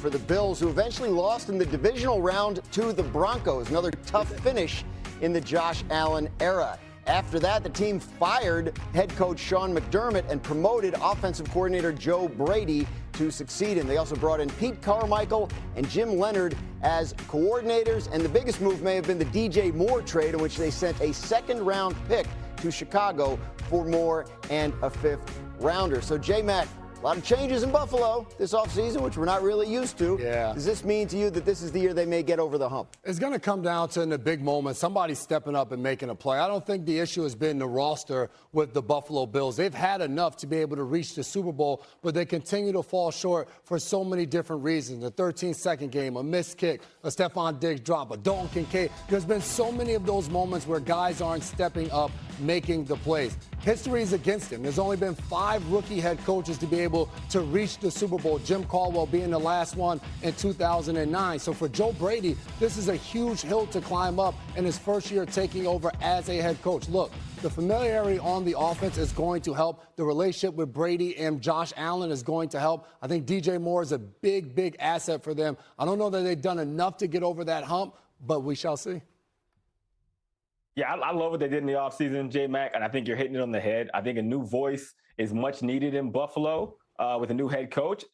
for the Bills, who eventually lost in the divisional round to the Broncos. Another tough finish in the Josh Allen era. After that, the team fired head coach Sean McDermott and promoted offensive coordinator Joe Brady to succeed him. They also brought in Pete Carmichael and Jim Leonard as coordinators, and the biggest move may have been the DJ Moore trade, in which they sent a second-round pick to Chicago for Moore and a fifth-rounder. So, J-Mac, a lot of changes in Buffalo this offseason, which we're not really used to. Yeah. Does this mean to you that this is the year they may get over the hump? It's going to come down to, in the big moments, somebody stepping up and making a play. I don't think the issue has been the roster with the Buffalo Bills. They've had enough to be able to reach the Super Bowl, but they continue to fall short for so many different reasons. The 13-second game, a missed kick, a Stephon Diggs drop, a Dalton Kincaid. There's been so many of those moments where guys aren't stepping up, making the plays. History is against him. There's only been 5 rookie head coaches to be able to reach the Super Bowl, Jim Caldwell being the last one in 2009. So for Joe Brady, this is a huge hill to climb up in his first year taking over as a head coach. Look, the familiarity on the offense is going to help. The relationship with Brady and Josh Allen is going to help. I think DJ Moore is a big, big asset for them. I don't know that they've done enough to get over that hump, but we shall see. Yeah, I love what they did in the offseason, J-Mac, and I think you're hitting it on the head. I think a new voice is much needed in Buffalo with a new head coach.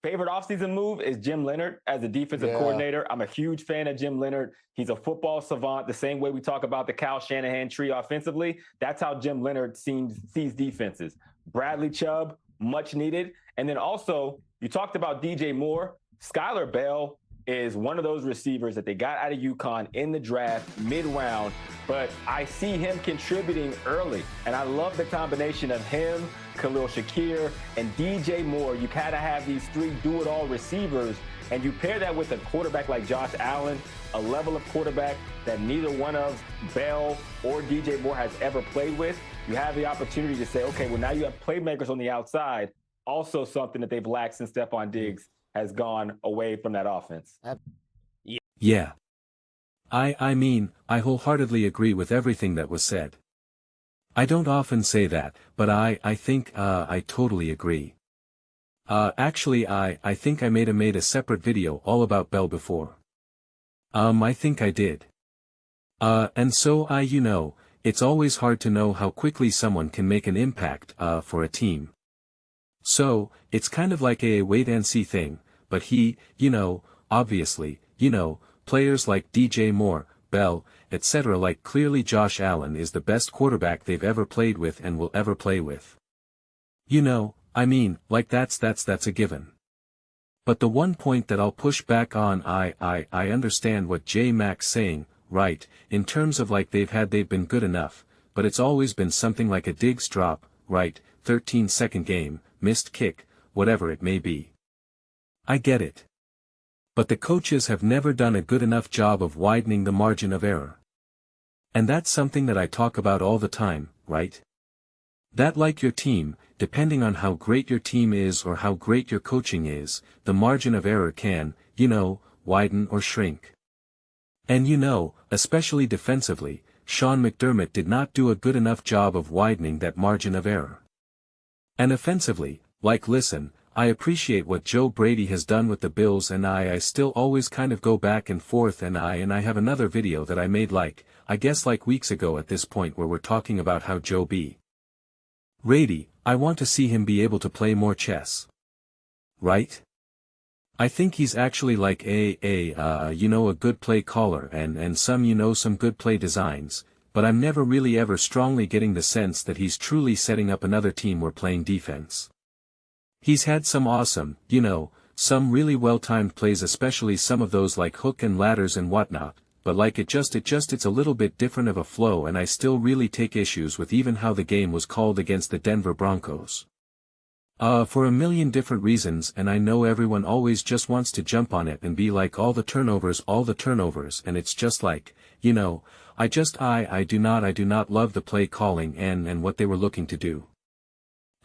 Favorite offseason move is Jim Leonard as the defensive coordinator. I'm a huge fan of Jim Leonard. He's a football savant, the same way we talk about the Kyle Shanahan tree offensively. That's how Jim Leonard sees defenses. Bradley Chubb, much needed. And then also, you talked about DJ Moore. Skylar Bell is one of those receivers that they got out of UConn in the draft mid-round, but I see him contributing early. And I love the combination of him, Khalil Shakir, and DJ Moore. You kind of have these 3 do-it-all receivers, and you pair that with a quarterback like Josh Allen, a level of quarterback that neither one of Bell or DJ Moore has ever played with. You have the opportunity to say, okay, well, now you have playmakers on the outside, also something that they've lacked since Stephon Diggs has gone away from that offense. Yeah. I mean, I wholeheartedly agree with everything that was said. I don't often say that, but I think, I totally agree. Actually, I think I made a separate video all about Bell before. I think I did. And so it's always hard to know how quickly someone can make an impact, for a team. So, it's kind of like a wait-and-see thing, but he, obviously, players like DJ Moore, Bell, etc. like clearly Josh Allen is the best quarterback they've ever played with and will ever play with. I mean, like that's a given. But the one point that I'll push back on, I understand what J-Mac's saying, right, in terms of like they've been good enough, but it's always been something like a Diggs drop, right, 13-second game, missed kick, whatever it may be. I get it. But the coaches have never done a good enough job of widening the margin of error. And that's something that I talk about all the time, right? That like your team, depending on how great your team is or how great your coaching is, the margin of error can, widen or shrink. And especially defensively, Sean McDermott did not do a good enough job of widening that margin of error. And offensively, listen, I appreciate what Joe Brady has done with the Bills, and I still always kind of go back and forth, and I have another video that I made I guess weeks ago at this point where we're talking about how Joe B. Brady, I want to see him be able to play more chess. Right? I think he's actually a good play caller and some good play designs, but I'm never really ever strongly getting the sense that he's truly setting up another team we're playing defense. He's had some awesome, some really well-timed plays, especially some of those like hook and ladders and whatnot, but it's a little bit different of a flow, and I still really take issues with even how the game was called against the Denver Broncos. For a million different reasons, and I know everyone always just wants to jump on it and be like all the turnovers, and it's just I do not love the play calling and what they were looking to do.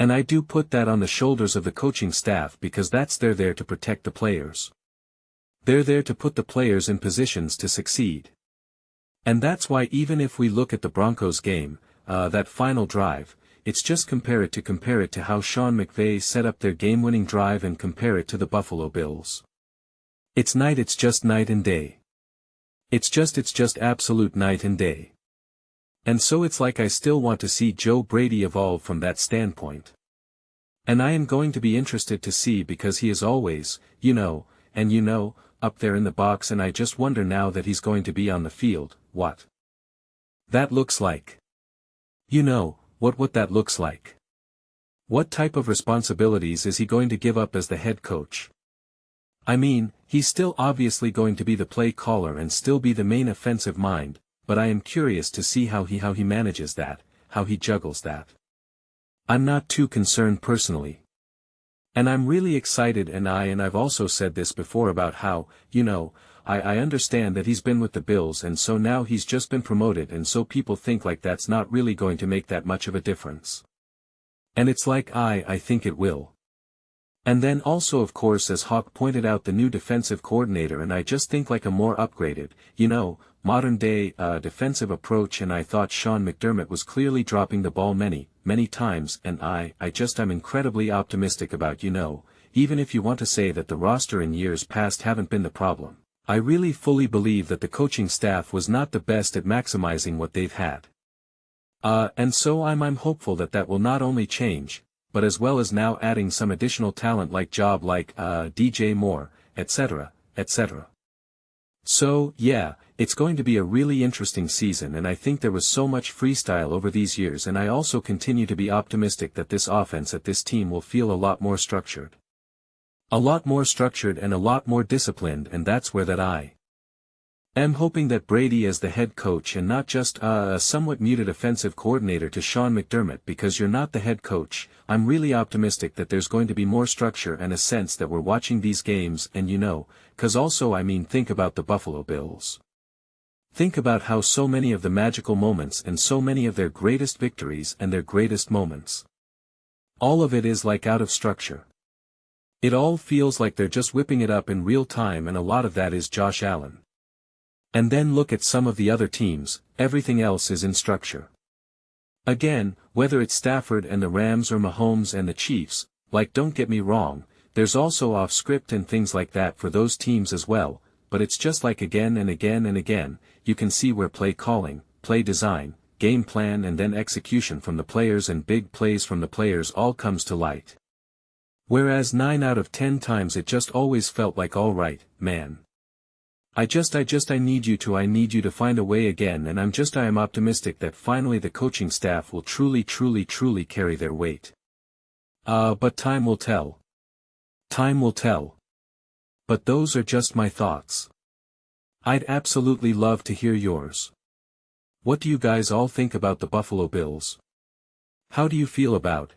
And I do put that on the shoulders of the coaching staff because they're there to protect the players. They're there to put the players in positions to succeed. And that's why even if we look at the Broncos game, that final drive, it's just compare it to how Sean McVay set up their game-winning drive and compare it to the Buffalo Bills. It's just night and day. It's just absolute night and day. And so it's like I still want to see Joe Brady evolve from that standpoint. And I am going to be interested to see because he is always, up there in the box, and I just wonder now that he's going to be on the field, what that looks like. What that looks like. What type of responsibilities is he going to give up as the head coach? I mean, he's still obviously going to be the play caller and still be the main offensive mind, but I am curious to see how he manages that, how he juggles that. I'm not too concerned personally. And I'm really excited, and I've also said this before about how, I understand that he's been with the Bills and so now he's just been promoted, and so people think like that's not really going to make that much of a difference. And it's like I think it will. And then also of course as Hawk pointed out, the new defensive coordinator, and I just think like a more upgraded, modern day defensive approach, and I thought Sean McDermott was clearly dropping the ball many times, and I'm incredibly optimistic about, even if you want to say that the roster in years past haven't been the problem. I really fully believe that the coaching staff was not the best at maximizing what they've had. And so I'm hopeful that will not only change, but as well as now adding some additional talent like DJ Moore, etc., etc. So, yeah, it's going to be a really interesting season, and I think there was so much freestyle over these years, and I also continue to be optimistic that this offense at this team will feel a lot more structured. A lot more structured and a lot more disciplined, and that's where that I am hoping that Brady as the head coach and not just a somewhat muted offensive coordinator to Sean McDermott, because you're not the head coach. I'm really optimistic that there's going to be more structure and a sense that we're watching these games, and cause also think about the Buffalo Bills. Think about how so many of the magical moments and so many of their greatest victories and their greatest moments, all of it is like out of structure. It all feels like they're just whipping it up in real time, and a lot of that is Josh Allen. And then look at some of the other teams, everything else is in structure. Again, whether it's Stafford and the Rams or Mahomes and the Chiefs, don't get me wrong, there's also off script and things like that for those teams as well, but it's just like again and again and again, you can see where play calling, play design, game plan and then execution from the players and big plays from the players all comes to light. Whereas 9 out of 10 times it just always felt like alright, man. I need you to find a way again, and I am optimistic that finally the coaching staff will truly carry their weight. But time will tell. Time will tell. But those are just my thoughts. I'd absolutely love to hear yours. What do you guys all think about the Buffalo Bills? How do you feel about,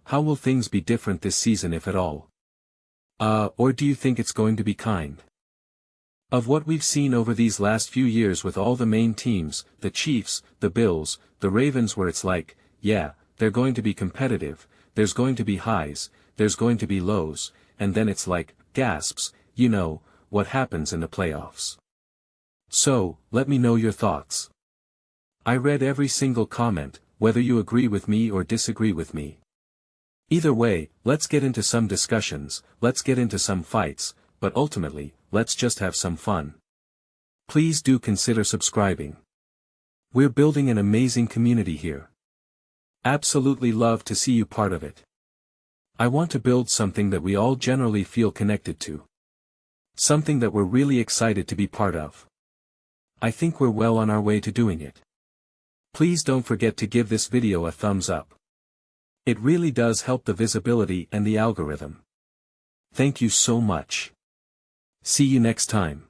how will things be different this season if at all? Or do you think it's going to be kind of what we've seen over these last few years with all the main teams, the Chiefs, the Bills, the Ravens, where it's like, yeah, they're going to be competitive, there's going to be highs, there's going to be lows, and then it's like, gasps, what happens in the playoffs. So, let me know your thoughts. I read every single comment, whether you agree with me or disagree with me. Either way, let's get into some discussions, let's get into some fights, but ultimately, let's just have some fun. Please do consider subscribing. We're building an amazing community here. Absolutely love to see you part of it. I want to build something that we all generally feel connected to. Something that we're really excited to be part of. I think we're well on our way to doing it. Please don't forget to give this video a thumbs up. It really does help the visibility and the algorithm. Thank you so much. See you next time.